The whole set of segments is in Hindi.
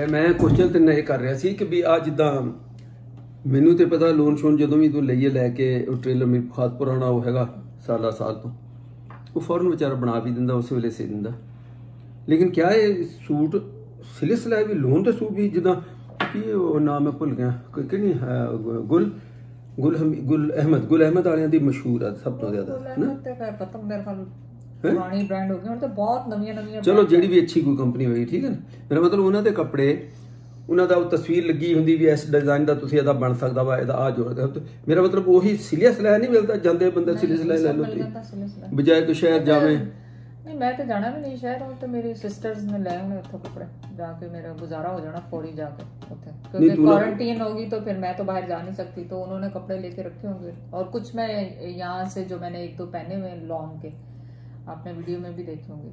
मैं क्वेश्चन तेन ये कर रहा सी कि भी आ जिदा मैनू तो पता लोन शोन जो भी तू लईए लैके ट्रेलर मेरे खास पुराना वो है साल तो वो फौरन बेचारा बना भी दिंदा उस वेले सी दिंदा। लेकिन क्या ये सूट सिले सिलाए भी लोन तो सूट भी जिदा की नाम मैं भुल गया कि नहीं है गुल अहमद वालियां दी मशहूर है सब तो ज्यादा पुरानी ब्रांड हो गई ਹੁਣ ਤਾਂ ਬਹੁਤ ਨਵੀਆਂ चलो ਜਿਹੜੀ भी अच्छी कोई कंपनी होगी ठीक है ना मेरा मतलब ਉਹਨਾਂ ਦੇ ਕੱਪੜੇ ਉਹਨਾਂ ਦਾ ਉਹ ਤਸਵੀਰ ਲੱਗੀ ਹੁੰਦੀ ਵੀ ਇਸ ਡਿਜ਼ਾਈਨ ਦਾ ਤੁਸੀਂ ਇਹਦਾ ਬਣ ਸਕਦਾ ਵਾ ਇਹਦਾ ਆ ਜੋੜ ਮੇਰਾ मतलब ਉਹੀ ਸੀਰੀਅਸ ਲੈ ਨਹੀਂ ਮਿਲਦਾ ਜਾਂਦੇ ਬੰਦਾ ਸੀਰੀਅਸ ਲੈ ਲੋ ਬਜਾਏ ਕੋਈ ਸ਼ਹਿਰ ਜਾਵੇ नहीं मैं तो जाना भी नहीं शहर हूँ तो मेरी सिस्टर्स ने ले आए उत्थों कपड़े जाके मेरा गुजारा हो जाना फौरी जाके उत्थे क्योंकि क्वारंटीन होगी तो फिर मैं तो बाहर जा नहीं सकती तो उन्होंने कपड़े लेके रखे होंगे और कुछ मैं यहाँ से जो मैंने एक दो पहने हुए लॉन्ग के आपने वीडियो में भी देखे होंगे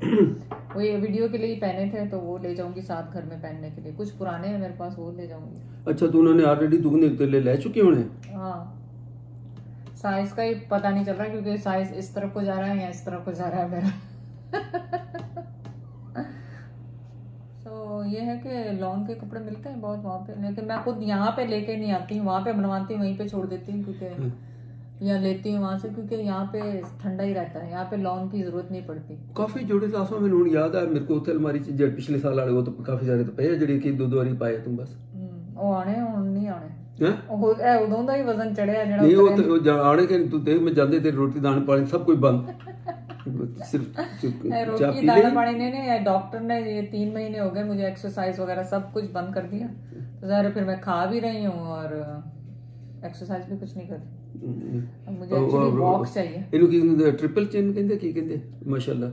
वो ये वीडियो के लिए ही पहने थे तो वो ले जाऊंगी साथ घर में पहनने के लिए कुछ पुराने हैं मेरे पास वो ले जाऊंगी। अच्छा तो उन्होंने ऑलरेडी दुगने ले चुके होने हाँ साइज का ही पता नहीं चल रहा क्योंकि साइज इस तरफ को जा रहा है या इस तरफ को जा रहा है मेरा तो ये है कि लॉन्ग के कपड़े मिलते हैं बहुत वहाँ पे लेकिन मैं खुद यहाँ पे लेके नहीं आती हूँ वहाँ पे बनवाती हूँ वहीं पे छोड़ देती हूँ क्योंकि या लेती हूँ वहाँ से क्योंकि यहाँ पे ठंडा ही रहता है यहाँ पे लॉन्ग की जरूरत नहीं पड़ती। काफी जोड़े लासों में नून याद है मेरे को उत्थे अलमारी च पिछले साल वाले वो तो काफी सारे तो पे जड़ी की दो वारी पाए तुम बस वो आने हुन नहीं आने हैं उदों दा ही वजन चढ़िया जेड़ा नहीं वो तो आने के तू देख मैं जांदे ते रोटी दाल पानी सब कुछ बंद सिर्फ रोटी दाल पानी नहीं डॉक्टर ने ये 3 महीने हो गए मुझे एक्सरसाइज वगैरह सब कुछ बंद कर दिया तो ज़ाहिर फिर मैं खा भी रही हूँ और एक्सरसाइज भी कुछ नहीं कर रही मुझे एक्चुअली वॉक चाहिए इनु की ट्रिपल चेन कहंदे की कहंदे माशाल्लाह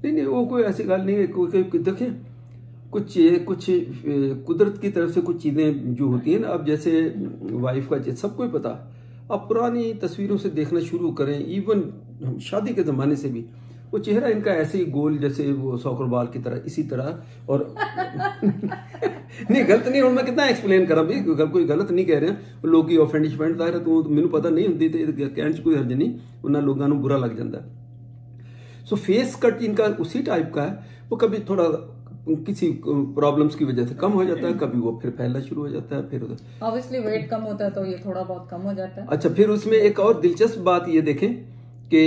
नहीं वो कोई ऐसी गल नहीं है कोई देखें कुछ कुदरत की तरफ से कुछ चीजें जो होती है ना अब जैसे वाइफ का सबको ही पता अब पुरानी तस्वीरों से देखना शुरू करें इवन हम शादी के ज़माने से भी वो चेहरा इनका ऐसे ही गोल जैसे वो सौकर बाल की तरह इसी तरह और नहीं गलत नहीं मैं कितना एक्सप्लेन करा भी कोई गलत नहीं कह रहे हैं लोग की ऑफेंड शफेंड ज़ाहिर है तो मैंने पता नहीं होंगी तो कहने च कोई हर्ज नहीं उन्होंने लोगों को बुरा लग जाता है। सो फेस कट इनका उसी टाइप का है वो कभी थोड़ा किसी प्रॉब्लम्स की वजह से कम हो जाता है कभी वो फिर फैलना शुरू हो जाता है फिर ऑब्वियसली वेट कम होता है तो ये थोड़ा बहुत कम हो जाता है। अच्छा फिर उसमें एक और दिलचस्प बात ये देखें कि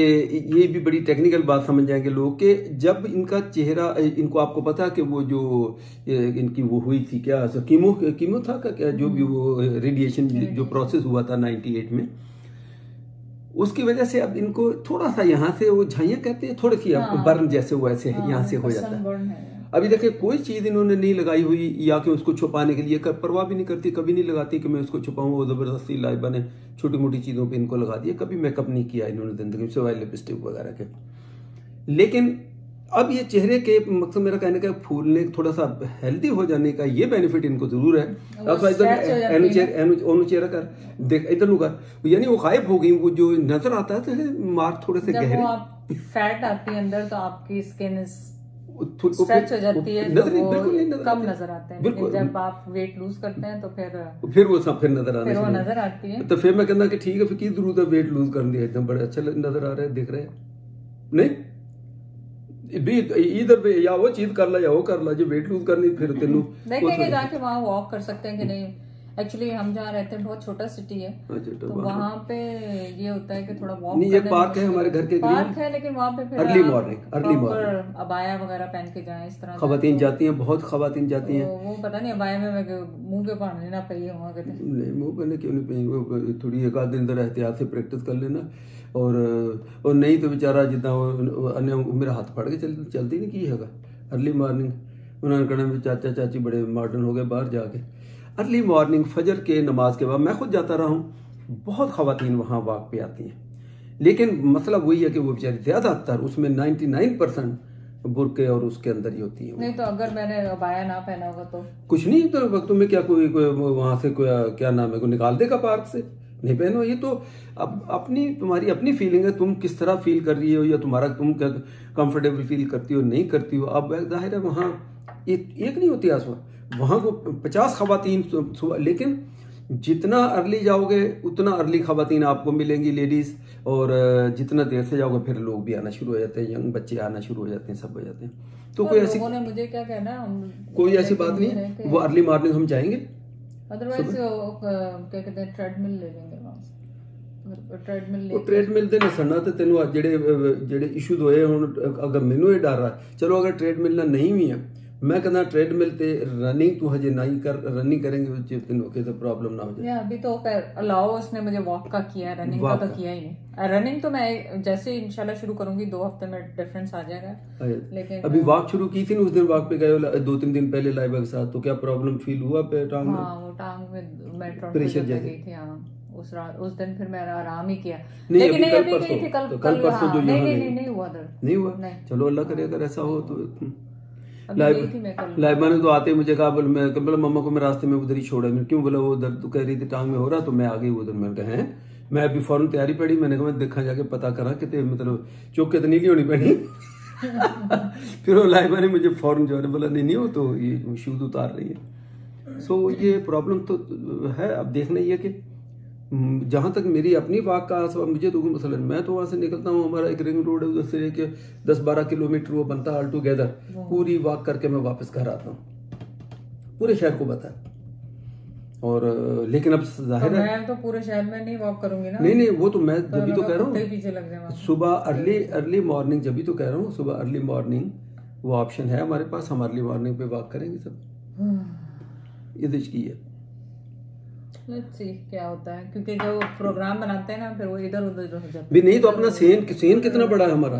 ये भी बड़ी टेक्निकल बात समझ जाएंगे लोग कि जब इनका चेहरा इनको आपको पता है कि वो जो इनकी वो हुई थी क्या कीमो था क्या जो भी वो रेडिएशन जो प्रोसेस हुआ था 98 में उसकी वजह से अब इनको थोड़ा सा यहाँ से वो झाइयाँ कहते हैं थोड़ी सी बर्न जैसे वो ऐसे यहाँ से हो जाता है। अभी देखिए कोई चीज इन्होंने नहीं लगाई हुई या कि उसको छुपाने के लिए परवाह भी नहीं करती कभी नहीं लगाती कि मैं उसको छुपाऊं वो जबरदस्ती लाइव बने छोटी मोटी चीजों पे इनको लगा दिया कभी मेकअप नहीं किया इन्होंने जिंदगी सिवाय लिपस्टिक वगैरह के। लेकिन अब ये चेहरे के मकसद मेरा कहने का फूलने थोड़ा सा हेल्दी हो जाने का ये बेनिफिट इनको जरूर है। चेहरा कर देख इधर कर यानी वो गायब हो गई वो जो नजर आता है तो मार्क थोड़े से गहरे फैट आती है अंदर तो आपकी स्किन स्ट्रेच हो जाती है तो वो कम नजर आते हैं लेकिन जब आप वेट लूज करते हैं तो फिर वो सब फिर नजर आती है। तो फिर मैं कहना कि ठीक है फिर की जरूरत है वेट लूज करने की एकदम बड़े अच्छे नजर आ रहे हैं दिख रहे हैं नहीं भी इधर पे या वो चीज कर ला या वो कर ला जो वेट लूज करनी फिर तेनू देखेंगे जाके वहाँ वॉक कर सकते हैं कि नहीं। एक्चुअली हम जहाँ रहते हैं बहुत छोटा सिटी है तो वहाँ पे ये होता है कि थोड़ा वॉक नहीं एक पार्क है हमारे घर के पार्क है लेकिन वहाँ पे फिर अर्ली मॉर्निंग अबाया वगैरह पहन के जाए इस तरह खवातीन जाती हैं बहुत खवातीन जाती हैं वो पता नहीं अबाया में मुंह के पहनने ना पाइए वहाँ के नहीं मुंह पहनने क्यों नहीं पाएंगे थोड़ी एक आध दिन एहतियात से प्रैक्टिस कर लेना और नहीं तो बेचारा जितना अन्य मेरा हाथ पड़ के चलती नहीं की है अर्ली मॉर्निंग उन्होंने कहना चाचा चाची बड़े मॉडर्न हो गए बाहर जाके अर्ली मॉर्निंग फजर के नमाज के बाद मैं खुद जाता रहा हूँ बहुत खवातीन वहाँ वॉक पे आती हैं लेकिन मसला वही है कि वो बेचारी ज्यादातर उसमें 99% बुरके और उसके अंदर ही होती है। नहीं तो अगर मैंने अबाया ना पहना होगा तो कुछ नहीं तो वक्त में क्या कोई वहां से कोई क्या नाम है कोई निकाल देगा पार्क से नहीं पहनो ये तो अब तुम्हारी अपनी फीलिंग है तुम किस तरह फील कर रही हो या तुम्हारा तुम क्या कंफर्टेबल फील करती हो नहीं करती हो। अब जाहिर है वहाँ एक नहीं होती आसमान वहाँ को 50 खवातीन लेकिन जितना अर्ली जाओगे उतना अर्ली खवातीन आपको मिलेंगी लेडीज और जितना देर से जाओगे फिर लोग भी आना शुरू हो जाते हैं, यंग बच्चे आना शुरू हो जाते हैं, सब हो जाते हैं। तो कोई ऐसी लोगों ने मुझे क्या कहना, कोई ऐसी बात नहीं, वो अर्ली मॉर्निंग हम जाएंगे, अदरवाइज क्या कहते हैं ट्रेडमिल ले लेंगे वहां से। ट्रेडमिल ਤੇ ਨਸਣਾ ਤੇ ਤੈਨੂੰ ਜਿਹੜੇ ਇਸ਼ੂਜ਼ ਹੋਏ ਹੁਣ, ਅਗਰ ਮੈਨੂੰ ਇਹ ਡਰ ਆ, ਚਲੋ ਅਗਰ ट्रेडमिल ਨਾ नहीं भी है, मैं कहना ट्रेडमिल ਤੇ रनिंग तू हजे नहीं कर, रनिंग करेंगे तेनों के प्रॉब्लम ना हो जाए। अभी तो अलाउ उसने मुझे वॉक का किया है, रनिंग का तो किया ही नहीं। रनिंग तो मैं जैसे इंशाल्लाह शुरू करूंगी 2 हफ्ते में डिफरेंस आ जाएगा। लेकिन अभी वॉक शुरू की थी ना, उस दिन वॉक पे गए 2-3 दिन पहले लाइबा के साथ, तो क्या प्रॉब्लम फील हुआ पे टांग में? हाँ, वो टांग में मैं प्रेशर गई थी। हाँ, उस दिन फिर मैं आराम ही किया। लेकिन नहीं, अभी गई थी कल परसों जो नहीं हुआ दर्द, नहीं हुआ। चलो अल्लाह करे अगर ऐसा हो तो। लाइबा ने तो आते ही मुझे कहा, बोला मम्मा को मैं रास्ते में उधर ही छोड़ा। मैं क्यों? बोला वो दर्द तो कह रही थी टांग में हो रहा, तो मैं आ गई उधर। मैंने कहा हैं, मैं अभी फौरन तैयारी पड़ी, मैंने कहा मैं देखा जाके पता करा कि मतलब चौके तो नहीं होनी पड़ी। फिर वो लाइबा ने मुझे फौरन जो है बोला नहीं वो तो ये शूज उतार रही है। सो ये प्रॉब्लम तो है। अब देखना ये कि जहां तक मेरी अपनी वाक का मुझे तो कोई मसला नहीं, मैं तो वहां से निकलता हूँ, हमारा एक रिंग रोड है, उधर से लेके 10-12 किलोमीटर वो बनता है ऑल टुगेदर, पूरी वॉक करके मैं वापस घर आता हूँ, पूरे शहर को बता। और लेकिन अब जाहिर है मैं तो पूरे शहर में नहीं वॉक करूंगी ना। नहीं वो तो मैं जब भी तो कह रहा हूँ, सुबह अर्ली मॉर्निंग, जब भी तो कह रहा हूँ सुबह अर्ली मॉर्निंग वो ऑप्शन है हमारे पास, हम अर्ली मॉर्निंग पे वॉक करेंगे सब। ये की है, लेट्स सी क्या होता है, क्योंकि जो प्रोग्राम बनाते हैं ना फिर वो इधर उधर हो जाता है। भी नहीं तो अपना सेन कितना बड़ा है हमारा,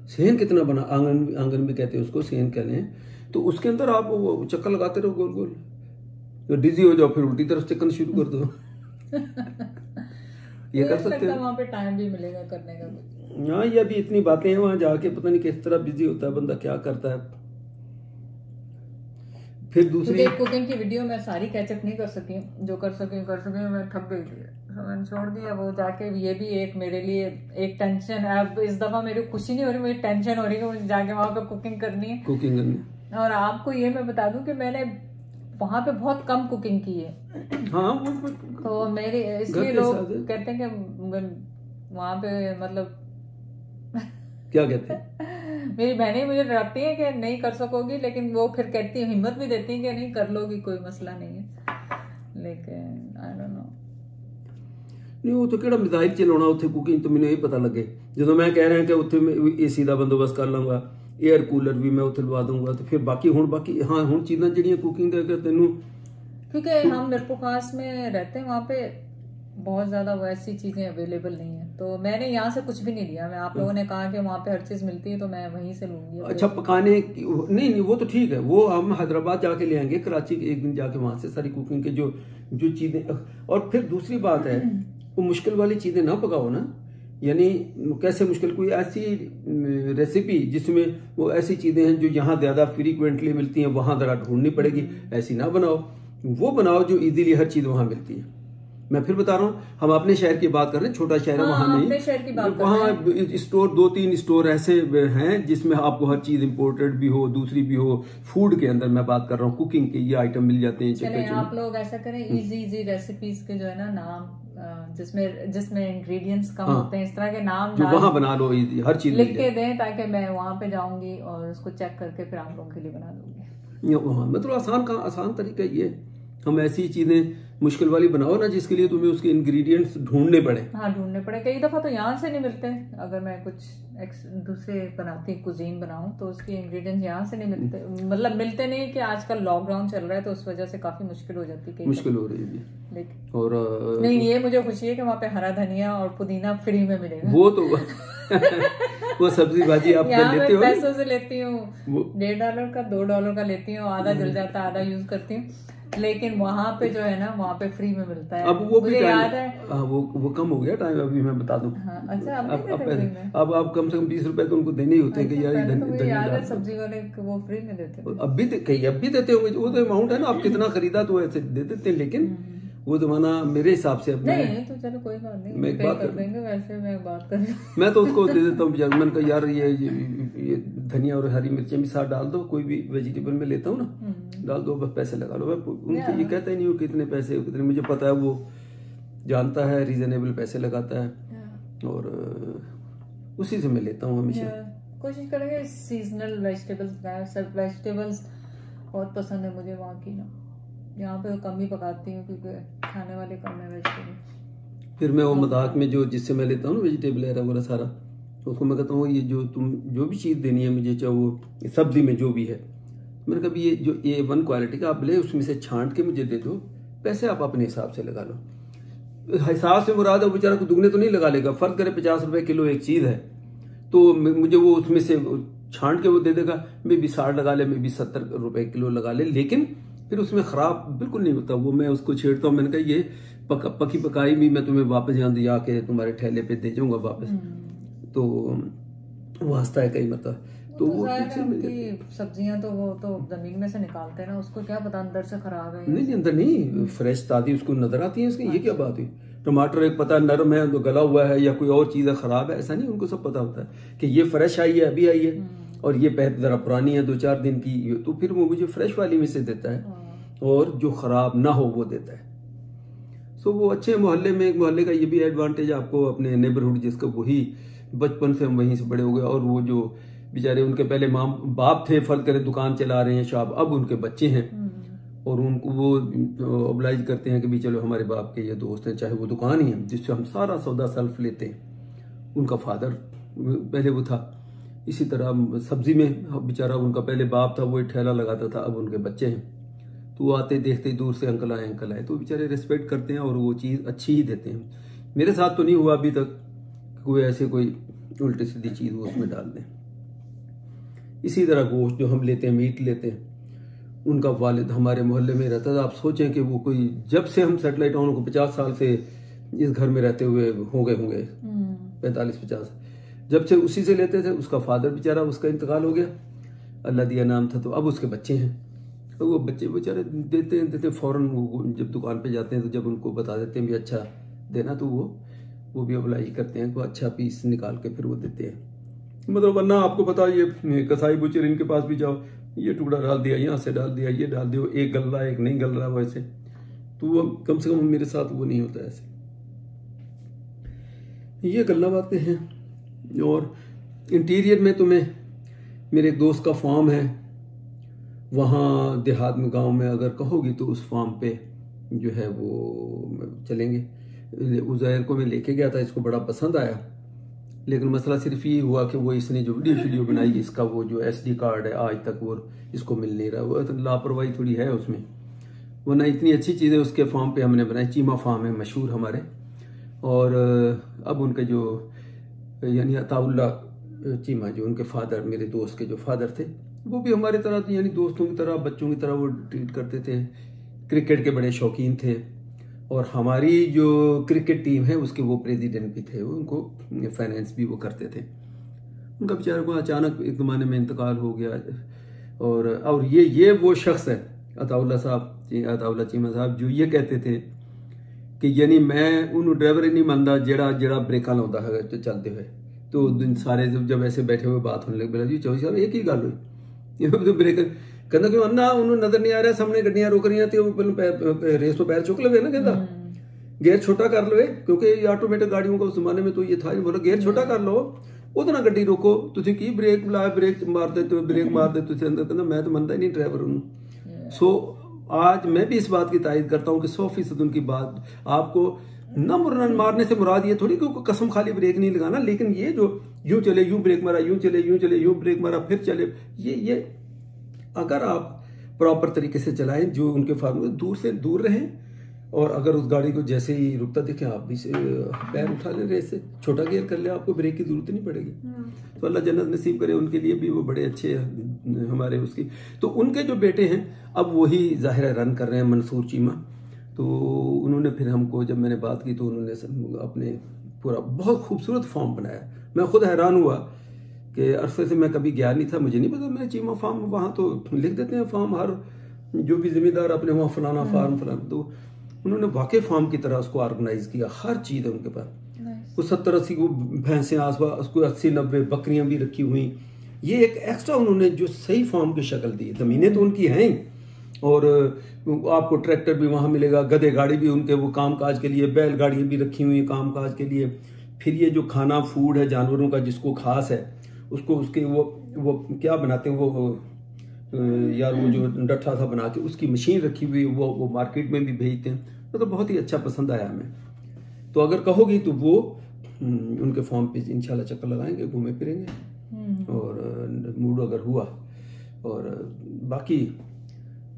सेन कितना बना, आंगन भी कहते हैं उसको, सेन कहते हैं। तो उसके अंदर आप वो चक्कर लगाते रहो गोल गोल, तो डिजी हो जाओ, फिर उल्टी तरफ चक्कर शुरू कर दो। ये कर सकते हैं, वहाँ पे टाइम भी मिलेगा करने का कुछ। हाँ, ये अभी इतनी बातें हैं, वहां जाके पता नहीं किस तरह बिजी होता है बंदा, क्या करता है। फिर दूसरी कुकिंग की वीडियो मैं सारी कैचअप नहीं कर सकी, जो कर सकी मैं थक गई थी, मैंने छोड़ दिया वो जाके। ये भी एक मेरे लिए एक टेंशन है। अब इस दफा मेरी खुशी नहीं हो रही, मुझे टेंशन हो रही है कि मुझे जाके वहां पे कुकिंग करनी है। और आपको ये मैं बता दूं कि मैंने वहां पे बहुत कम कुकिंग की है। हाँ, तो मेरे इसलिए लोग कहते हैं कि वहां पे मतलब क्या कहते हैं, मेरी बहनें मुझे डराती हैं कि नहीं कर सकोगी, लेकिन वो फिर कहती है, हिम्मत भी देती है कि नहीं कर लोगी, कोई मसला नहीं है। लेकिन आई डोंट नो, नहीं वो तो केड़ा मिसाइल चलाना उत्थे कुकिंग, तो मैंने ये पता लगे जो मैं कह रहा कि उत्थे मैं एसी का बंदोबस्त कर लूंगा, एयर कूलर भी मैं उत्थे लवा दूंगा, तो फिर बाकी हाँ हुण चीज़ां जिहड़ियां कुकिंग दे तेनू, क्योंकि हम मिरपुर खास में रहते हैं, वहाँ पे बहुत ज्यादा वैसी चीजें अवेलेबल नहीं है, तो मैंने यहाँ से कुछ भी नहीं लिया। मैं आप लोगों ने कहा कि वहाँ पे हर चीज मिलती है, तो मैं वहीं से लूंगी। अच्छा, पकाने नहीं वो तो ठीक है, वो हम हैदराबाद जाके ले आएंगे, कराची एक दिन जाके वहां से सारी कुकिंग के जो चीजें। और फिर दूसरी बात है, वो मुश्किल वाली चीजें ना पकाओ ना, यानी कैसे मुश्किल, कोई ऐसी रेसिपी जिसमें वो ऐसी चीजें हैं जो यहाँ ज्यादा फ्रीक्वेंटली मिलती हैं, वहां जरा ढूंढनी पड़ेगी, ऐसी ना बनाओ। वो बनाओ जो इजीली हर चीज वहां मिलती है। मैं फिर बता रहा हूँ, हम अपने शहर की बात कर रहे हैं, छोटा शहर है, वहां नहीं, वहां स्टोर 2-3 स्टोर ऐसे हैं जिसमें आपको हर चीज इंपोर्टेड भी हो, दूसरी भी हो। फूड के अंदर मैं बात कर रहा हूँ, कुकिंग के ये आइटम मिल जाते हैं। चले आप लोग ऐसा करें, इजी रेसिपीज के जो है ना नाम, जिसमें इंग्रेडिएंट्स कम होते हैं, इस तरह के नाम जो वहां बना लो, हर चीज लिख के दें, ताकि मैं वहां पे जाऊंगी और उसको चेक करके फिर आप लोगों के लिए बना दूंगी। मतलब आसान तरीका ये, हम ऐसी चीजें मुश्किल वाली बनाओ ना जिसके लिए तुम्हें उसके इंग्रेडिएंट्स ढूंढने पड़े। हाँ, ढूंढने पड़े। कई दफा तो यहाँ से नहीं मिलते, अगर मैं कुछ दूसरे बनाती कुजीन बनाऊं तो उसके इंग्रेडिएंट्स यहाँ से नहीं मिलते, मतलब मिलते नहीं कि आजकल लॉकडाउन चल रहा है तो उस वजह से काफी मुश्किल हो जाती है, मुश्किल हो रही है। लेकिन और नहीं, ये मुझे खुशी है कि वहाँ पे हरा धनिया और पुदीना फ्री में मिलेगा। वो तो वो सब्जी भाजी आप लेते हो, पैसों से लेती हूँ, $1.5 का $2 का लेती हूँ, आधा जल जाता है, आधा यूज करती हूँ। लेकिन वहाँ पे जो है ना, वहाँ पे फ्री में मिलता है। अब वो मुझे याद है, वो कम हो गया टाइम, अभी मैं बता दूं। हाँ, अच्छा, अब आप कम से कम 20 रुपए तो उनको देने ही होते हैं कि यार याद है सब्जी वाले वो फ्री में देते हैं। अब भी देते होंगे, वो तो अमाउंट है ना, आप कितना खरीदा तो ऐसे दे देते हैं। लेकिन वो जमाना मेरे हिसाब से अब नहीं, तो चलो कोई बात नहीं, मैं एक बात कर देंगे, वैसे मैं बात कर मैं तो उसको दे देता हूँ। मैंने कहा यार ये धनिया और हरी मिर्चें भी साथ डाल दो, कोई भी वेजिटेबल में लेता हूँ ना, डाल दो, बस पैसे लगा लो। मैं उनको ये कहता ही नहीं हूँ कितने पैसे, कितने, मुझे पता है वो जानता है, रीजनेबल पैसे लगाता है। और उसी से मैं लेता हूँ हमेशा। कोशिश करेंगे सीजनल वेजिटेबल्स खाएं। सब वेजिटेबल्स बहुत पसंद है मुझे वहाँ की ना, यहाँ पे कम ही पकाती हूँ क्योंकि खाने वाले कम है वेजिटेबल। फिर मैं वो मजाक में जो जिससे मैं लेता हूँ वेजिटेबल है वगैरह सारा, उसको मैं कहता हूँ ये जो तुम जो भी चीज़ देनी है मुझे, चाहे वो सब्जी में जो भी है, मैंने कहा ये जो A1 क्वालिटी का आप ले, उसमें से छांट के मुझे दे दो, पैसे आप अपने हिसाब से लगा लो। हिसाब से मुराद है बेचारा को दुगने तो नहीं लगा लेगा, फर्क करे 50 रुपए किलो एक चीज़ है तो मुझे वो उसमें से छांट के वो दे देगा, मैं भी 60 लगा ले, मैं भी 70 रुपए किलो लगा ले, लेकिन फिर उसमें खराब बिल्कुल नहीं होता। वो मैं उसको छेड़ता हूँ, मैंने कहा ये पकी पकाई भी मैं तुम्हें वापस यहाँ दिया के तुम्हारे ठेले पे दे जाऊंगा वापस, तो वास्ता है कई मतलब। तो वो सब्जियां तो वो तो जमीन में से निकालते हैं ना, उसको क्या पता अंदर से खराब है। नहीं अंदर नहीं, फ्रेश ताजी उसको नजर आती है इसकी। ये क्या बात हुई? टमाटर एक पता नरम है तो गला हुआ है या कोई और चीज है खराब है, ऐसा नहीं, उनको सब पता होता है कि ये फ्रेश आई है अभी आई है और ये जरा पुरानी है 2-4 दिन की, तो फिर वो मुझे फ्रेश वाली में से देता है और जो खराब ना हो वो देता है। सो वो अच्छे मोहल्ले में, एक मोहल्ले का ये भी एडवांटेज आपको, अपने नेबरहुड जिसका वही बचपन से हम वहीं से बड़े हो गए, और वो जो बेचारे उनके पहले माँ बाप थे फल करे दुकान चला रहे हैं शॉप, अब उनके बच्चे हैं और उनको वो ऑब्लाइज करते हैं कि भी चलो हमारे बाप के ये दोस्त हैं, चाहे वो दुकान ही है जिससे हम सारा सौदा सेल्फ लेते हैं। उनका फादर पहले वो था, इसी तरह सब्जी में बेचारा उनका पहले बाप था वो ठेला लगाता था, अब उनके बच्चे हैं, तो वो आते देखते दूर से अंकल आए, तो बेचारे रिस्पेक्ट करते हैं और वो चीज़ अच्छी ही देते हैं। मेरे साथ तो नहीं हुआ अभी तक कोई ऐसे कोई उल्टी सीधी चीज़ वो उसमें डाल दें। इसी तरह गोश्त जो हम लेते हैं, मीट लेते हैं, उनका वालिद हमारे मोहल्ले में रहता था। आप सोचें कि वो कोई जब से हम सेटेलाइट टाउन को 50 साल से इस घर में रहते हुए हो गए होंगे 45-50, जब से उसी से लेते थे। उसका फादर बेचारा उसका इंतकाल हो गया, अल्लाह दिया नाम था, तो अब उसके बच्चे हैं, तो वो बच्चे बेचारे देते फौरन। वो जब दुकान पे जाते हैं तो जब उनको बता देते हैं भी अच्छा देना, तो वो भी अप्लाई करते हैं, तो अच्छा पीस निकाल के फिर वो देते हैं। मतलब वरना आपको पता ये कसाई बुचर इनके पास भी जाओ, ये टुकड़ा डाल दिया, यहाँ से डाल दिया, ये डाल दियो, एक गल रहा है एक नहीं गल रहा, वैसे तो वो कम से कम मेरे साथ वो नहीं होता ऐसे। ये गल्ला बातें हैं। और इंटीरियर में तुम्हें मेरे एक दोस्त का फार्म है, वहाँ देहात में गांव में अगर कहोगी तो उस फार्म पे जो है वो चलेंगे। उज़ैर को मैं लेके गया था, इसको बड़ा पसंद आया, लेकिन मसला सिर्फ ये हुआ कि वो इसने जो वीडियो बनाई इसका वो जो SD कार्ड है आज तक वो इसको मिल नहीं रहा। वो तो लापरवाही थोड़ी है उसमें, वरना इतनी अच्छी चीज़ें उसके फार्म पे हमने बनाई। चीमा फार्म है मशहूर हमारे, और अब उनके जो यानी अताउल्ला चीमा जो उनके फादर, मेरे दोस्त के जो फादर थे, वो भी हमारी तरह यानी दोस्तों की तरह बच्चों की तरह वो ट्रीट करते थे। क्रिकेट के बड़े शौकीन थे और हमारी जो क्रिकेट टीम है उसके वो प्रेसिडेंट भी थे, उनको फाइनेंस भी वो करते थे। उनका बेचारे को अचानक एक ज़माने में इंतकाल हो गया। और ये वो शख्स है अताउल्ला साहब, अताउल्ला चीमा साहब, जो ये कहते थे कि यानी मैं उन ड्राइवर ही नहीं मानता जड़ा ब्रेक लाता है तो चलते हुए, तो दिन सारे जब ऐसे बैठे हुए बात होने लगे, बोला जी चौधरी साहब एक ही गल हुई, तो ब्रेक कहना क्यों अन्ना उन्होंने नजर नहीं आ रहा सामने गड्डियां रोक रही तो रेस तो पैर चुक लवे ना, कहता गेयर छोटा कर लो, क्योंकि ऑटोमेटिक गाड़ियों का उस जमाने में तो ये था, बोला गेयर छोटा कर लो, ਉਹਦੇ ਨਾਲ ਗੱਡੀ ਰੋਕੋ, ਤੁਸੀਂ ਕੀ ਬ੍ਰੇਕ ਲਾਇਆ, ਬ੍ਰੇਕ ਮਾਰਦੇ तो ब्रेक मारते ਤੁਸੀਂ अंदर, कहना मैं तो मानता ही नहीं ड्राइवर हूँ। सो आज मैं भी इस बात की तायद करता हूँ कि 100% उनकी बात, आपको न मारने से मुराद ये थोड़ी कि कसम खाली ब्रेक नहीं लगाना, लेकिन ये जो यूं चले यूं ब्रेक मारा, यूं चले यूं ब्रेक मारा फिर चले, ये अगर आप प्रॉपर तरीके से चलाएं, जो उनके फार्मूले दूर से दूर रहें, और अगर उस गाड़ी को जैसे ही रुकता देखें आप भी पैर उठा लें, रेस से छोटा गियर कर ले, आपको ब्रेक की जरूरत नहीं पड़ेगी। तो अल्लाह जन्नत नसीब करे, उनके लिए भी वो बड़े अच्छे हैं हमारे उसकी। तो उनके जो बेटे हैं अब वही ज़ाहिर रन कर रहे हैं, मंसूर चीमा। तो उन्होंने फिर हमको जब मैंने बात की तो उन्होंने अपने पूरा बहुत खूबसूरत फॉर्म बनाया। मैं खुद हैरान हुआ कि अरसे से मैं कभी गया नहीं था, मुझे नहीं पता मैं चीमा फार्म, वहाँ तो लिख देते हैं फार्म, हर जो भी जिम्मेदार अपने वहाँ फलाना फार्म फलाना, तो उन्होंने वाकई फार्म की तरह उसको ऑर्गेनाइज किया, हर चीज़ है उनके पास। वो 70-80 को भैंसें आसपास, उसको 80-90 बकरियां भी रखी हुई। ये एक एक्स्ट्रा उन्होंने जो सही फार्म की शक्ल दी। ज़मीनें तो उनकी हैं और आपको ट्रैक्टर भी वहाँ मिलेगा, गधे गाड़ी भी उनके वो काम काज के लिए, बैल गाड़ियाँ भी रखी हुई काम काज के लिए, फिर ये जो खाना फूड है जानवरों का जिसको खास है उसको उसके वो क्या बनाते हैं वो यार वो जो डठा सा बना के उसकी मशीन रखी हुई वो मार्केट में भी भेजते हैं। तो बहुत ही अच्छा पसंद आया हमें। तो अगर कहोगी तो वो उनके फॉर्म पे इंशाल्लाह चक्कर लगाएंगे, घूमे फिरेंगे और मूड अगर हुआ। और बाकी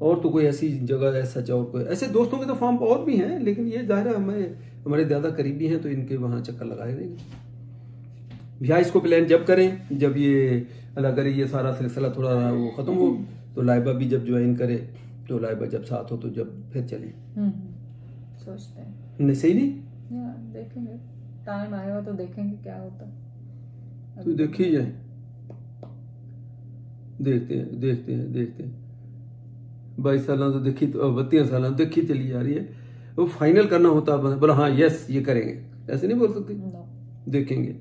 और तो कोई ऐसी जगह ऐसा और कोई ऐसे दोस्तों के तो फॉर्म और भी हैं, लेकिन ये जाहिर है हमारे ज़्यादा करीबी हैं तो इनके वहाँ चक्कर लगाए देंगे। भैया इसको प्लान जब करें जब ये अल्लाह करे ये सारा सिलसिला थोड़ा वो ख़त्म हो, तो लाइबा भी जब ज्वाइन करे तो लाइबा जब साथ हो तो जब फिर चले सोचते हैं। नहीं सही नहीं, देखेंगे टाइम आएगा तो देखेंगे क्या होता। तो देखिए जाए, देखते हैं 22 साल तो देखी तो 32 साल देखी चली जा रही है। वो फाइनल करना होता है बोला हाँ यस ये करेंगे, ऐसे नहीं बोल सकते। देखेंगे।